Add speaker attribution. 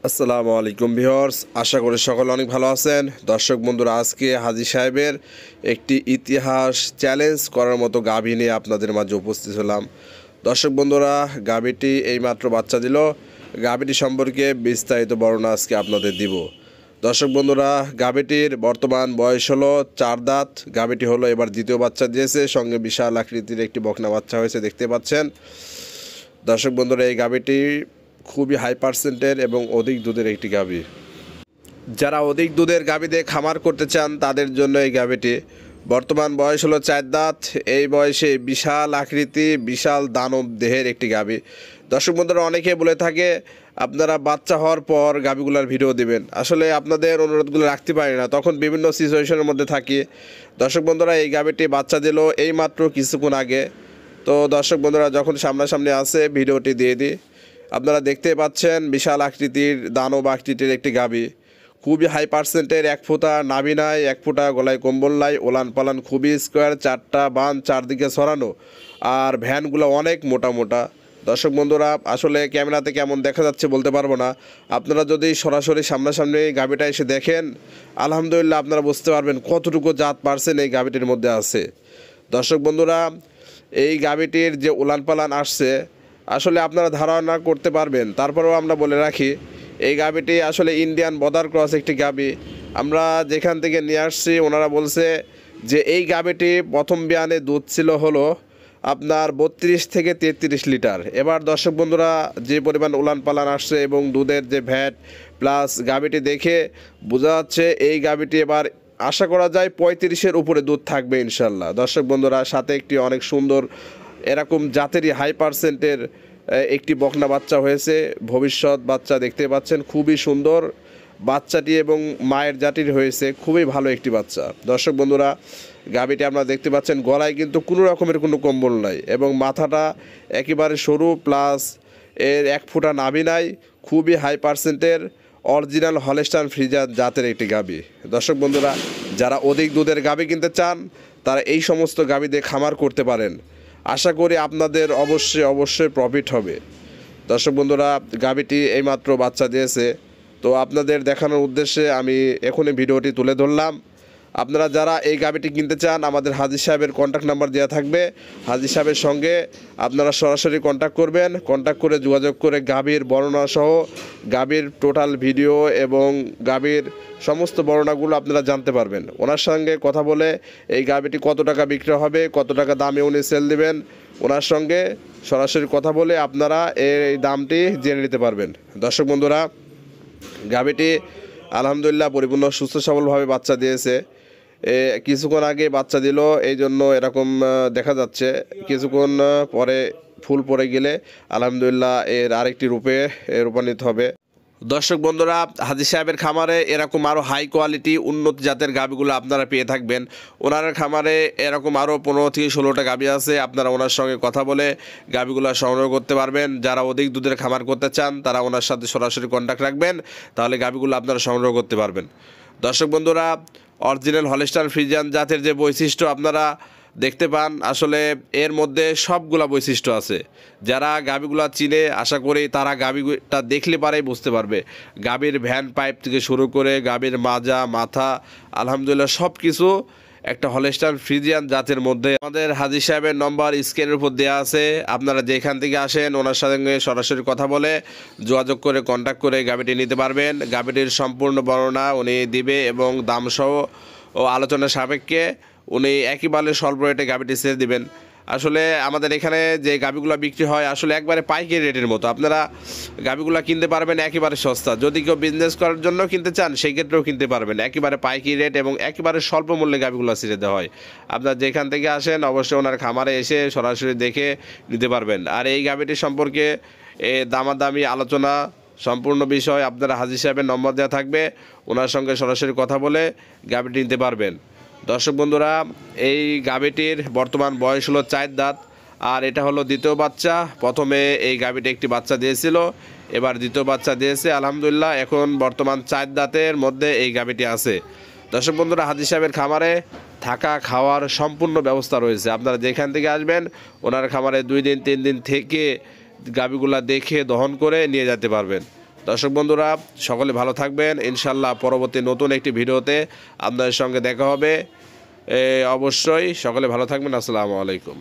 Speaker 1: আসসালামু আলাইকুম ভিউয়ার্স, আশা করি সকলে অনেক ভালো আছেন। দর্শক বন্ধুরা, আজকে হাজী সাহেবের একটি ইতিহাস চ্যালেঞ্জ করার মতো গাভী নিয়ে আপনাদের মাঝে উপস্থিত হলাম। দর্শক বন্ধুরা, গাভীটি এইমাত্র বাচ্চা দিল। গাভীটি সম্পর্কে বিস্তারিত বর্ণনা আজকে আপনাদের দিব। দর্শক বন্ধুরা, গাভীটির বর্তমান বয়স হলো 4 দাঁত। গাভীটি হলো এবার দ্বিতীয় বাচ্চা দিয়েছে, সঙ্গে বিশাল আকৃতির একটি বকনা বাচ্চা হয়েছে, দেখতে পাচ্ছেন। দর্শক বন্ধুরা, এই গাভীটি খুবই হাই পার্সেন্টের এবং অধিক দুধের একটি গাভী। যারা অধিক দুধের গাভী দিয়ে খামার করতে চান তাদের জন্য এই গাভীটি। বর্তমান বয়স হলো 4 দাঁত। এই বয়সে বিশাল আকৃতি, বিশাল দানব দেহের একটি গাভী। দর্শক বন্ধুরা, অনেকে বলে থাকে আপনারা বাচ্চা হওয়ার পর গাভীগুলোর ভিডিও দিবেন। আসলে আপনাদের অনুরোধগুলো রাখতে পারি না, তখন বিভিন্ন সিচুয়েশনের মধ্যে থাকি। দর্শক বন্ধুরা, এই গাভীটি বাচ্চা দিল এই মাত্র কিছুক্ষণ আগে। তো দর্শক বন্ধুরা, যখন সামনাসামনি আসে ভিডিওটি দিয়ে দিই। আপনারা দেখতে পাচ্ছেন বিশাল আকৃতির দানব আকৃতির একটি গাভী, খুবই হাই পার্সেন্টের। 1 ফোঁটা নাভি নাই, 1 ফোঁটা গলায় কম্বল নাই, ওলান পালান খুবই স্কোয়ার, 4টা বান চারদিকে ছড়ানো, আর ভ্যানগুলো অনেক মোটা মোটা। দর্শক বন্ধুরা, আসলে ক্যামেরাতে কেমন দেখা যাচ্ছে বলতে পারবো না। আপনারা যদি সরাসরি সামনাসামনি গাভীটা এসে দেখেন, আলহামদুলিল্লাহ আপনারা বুঝতে পারবেন কতটুকু জাত পার্সেন্ট এই গাভীটির মধ্যে আছে। দর্শক বন্ধুরা, এই গাভীটির যে উলান পালান আসছে, আসলে আপনারা ধারণা করতে পারবেন। তারপরেও আমরা বলে রাখি, এই গাভীটি আসলে ইন্ডিয়ান বর্ডার ক্রস একটি গাভী। আমরা যেখান থেকে নিয়ে আসছি ওনারা বলছে যে এই গাভীটি প্রথম বিয়ানে দুধ ছিল হলো আপনার 32 থেকে 33 লিটার। এবার দর্শক বন্ধুরা, যে পরিমাণ উলান পালান আসছে এবং দুধের যে ভ্যাট প্লাস গাভীটি দেখে বোঝা যাচ্ছে এই গাভীটি এবার আশা করা যায় 35-এর উপরে দুধ থাকবে ইনশাল্লাহ। দর্শক বন্ধুরা, সাথে একটি অনেক সুন্দর এরকম জাতেরই হাই পার্সেন্টের একটি বকনা বাচ্চা হয়েছে। ভবিষ্যৎ বাচ্চা দেখতে পাচ্ছেন, খুবই সুন্দর বাচ্চাটি এবং মায়ের জাতির হয়েছে, খুবই ভালো একটি বাচ্চা। দর্শক বন্ধুরা, গাভীটি আপনারা দেখতে পাচ্ছেন গলায় কিন্তু কোনো রকমের কোনো কম্বল নাই এবং মাথাটা একেবারে সরু, প্লাস এর 1 ফোঁটা নাভি নাই। খুবই হাই পার্সেন্টের অরিজিনাল হলস্টাইন ফ্রিজিয়ান জাতের একটি গাভী। দর্শক বন্ধুরা, যারা অধিক দুধের গাভী কিনতে চান তারা এই সমস্ত গাভী দিয়ে খামার করতে পারেন। আশা করি আপনাদের অবশ্যই প্রফিট হবে। দর্শক বন্ধুরা, গাভীটি এইমাত্র বাচ্চা দিয়েছে, তো আপনাদের দেখানোর উদ্দেশ্যে আমি এখনই ভিডিওটি তুলে ধরলাম। আপনারা যারা এই গাভীটি কিনতে চান, আমাদের হাজী সাহেবের কন্ট্যাক্ট নাম্বার দেওয়া থাকবে। হাজী সাহেবের সঙ্গে আপনারা সরাসরি কন্ট্যাক্ট করবেন। কন্ট্যাক্ট করে যোগাযোগ করে গাভীর বর্ণনা সহ গাভীর টোটাল ভিডিও এবং গাভীর সমস্ত বর্ণনাগুলো আপনারা জানতে পারবেন। ওনার সঙ্গে কথা বলে এই গাভীটি কত টাকা বিক্রি হবে, কত টাকা দামে উনি সেল দেবেন, ওনার সঙ্গে সরাসরি কথা বলে আপনারা এই দামটি জেনে নিতে পারবেন। দর্শক বন্ধুরা, গাভীটি আলহামদুলিল্লাহ পরিপূর্ণ সুস্থ সবলভাবে বাচ্চা দিয়েছে। কিছুক্ষণ আগে বাচ্চা দিল, এই জন্য এরকম দেখা যাচ্ছে। কিছুক্ষণ পরে ফুল পড়ে গেলে আলহামদুলিল্লাহ এর আরেকটি রূপে রূপান্তরিত হবে। দর্শক বন্ধুরা, হাজী সাহেবের খামারে এরকম আরও হাই কোয়ালিটি উন্নত জাতের গাভীগুলো আপনারা পেয়ে থাকবেন। ওনার খামারে এরকম আরও 15 থেকে 16টা গাভী আছে। আপনারা ওনার সঙ্গে কথা বলে গাভীগুলো সংগ্রহ করতে পারবেন। যারা অধিক দুধের খামার করতে চান তারা ওনার সাথে সরাসরি কন্ট্যাক্ট রাখবেন, তাহলে গাভীগুলো আপনারা সংগ্রহ করতে পারবেন। দর্শক বন্ধুরা, অরিজিনাল হলস্টাইন ফ্রিজিয়ান জাতের যে বৈশিষ্ট্য আপনারা দেখতে পান, আসলে এর মধ্যে সবগুলা বৈশিষ্ট্য আছে। যারা গাভীগুলা চিনে, আশা করি তারা গাভীটা দেখলে পারেই বুঝতে পারবে। গাভীর ভ্যান পাইপ থেকে শুরু করে গাভীর মাজা মাথা আলহামদুলিল্লাহ সব কিছু একটা হলস্টাইন ফ্রিজিয়ান জাতের মধ্যে। আমাদের হাজী সাহেবের নম্বর স্ক্রিনের উপর দেওয়া আছে। আপনারা যেখান থেকে আসেন ওনার সঙ্গে সরাসরি কথা বলে যোগাযোগ করে কন্ট্যাক্ট করে গাভীটি নিতে পারবেন। গাভীটির সম্পূর্ণ বর্ণনা উনি দিবে এবং দামসহ ও আলোচনা সাপেক্ষে উনি একেবারে স্বল্প রেটে গাভীটি ছেড়ে দিবেন। আসলে আমাদের এখানে যে গাভীগুলো বিক্রি হয় আসলে একবারে পাইকারি রেটের মতো। আপনারা গাভীগুলো কিনতে পারবেন একেবারে সস্তা। যদি কেউ বিজনেস করার জন্য কিনতে চান সেই ক্ষেত্রেও কিনতে পারবেন একেবারে পাইকারি রেট এবং একেবারে স্বল্প মূল্যে গাভীগুলো ছেড়ে দেওয়া হয়। আপনারা যেখান থেকে আসেন অবশ্যই ওনার খামারে এসে সরাসরি দেখে নিতে পারবেন। আর এই গাভীটি সম্পর্কে দামাদামি আলোচনা সম্পূর্ণ বিষয় আপনারা হাজী সাহেবের নম্বর দেওয়া থাকবে, ওনার সঙ্গে সরাসরি কথা বলে গাভীটি নিতে পারবেন। দর্শক বন্ধুরা, এই গাভীটির বর্তমান বয়স হলো 4 দাঁত, আর এটা হলো দ্বিতীয় বাচ্চা। প্রথমে এই গাভীটি একটি বাচ্চা দিয়েছিল, এবার দ্বিতীয় বাচ্চা দিয়েছে আলহামদুলিল্লাহ। এখন বর্তমান 4 দাঁতের মধ্যে এই গাভীটি আছে। দর্শক বন্ধুরা, হাজী সাহেবের খামারে থাকা খাওয়ার সম্পূর্ণ ব্যবস্থা রয়েছে। আপনারা যেখান থেকে আসবেন ওনার খামারে 2 দিন 3 দিন থেকে গাভীগুলা দেখে দহন করে নিয়ে যেতে পারবেন। দর্শক বন্ধুরা সকলে ভালো থাকবেন, ইনশাল্লাহ পরবর্তী নতুন একটি ভিডিওতে আপনাদের সঙ্গে দেখা হবে। অবশ্যই সকলে ভালো থাকবেন। আসসালামু আলাইকুম।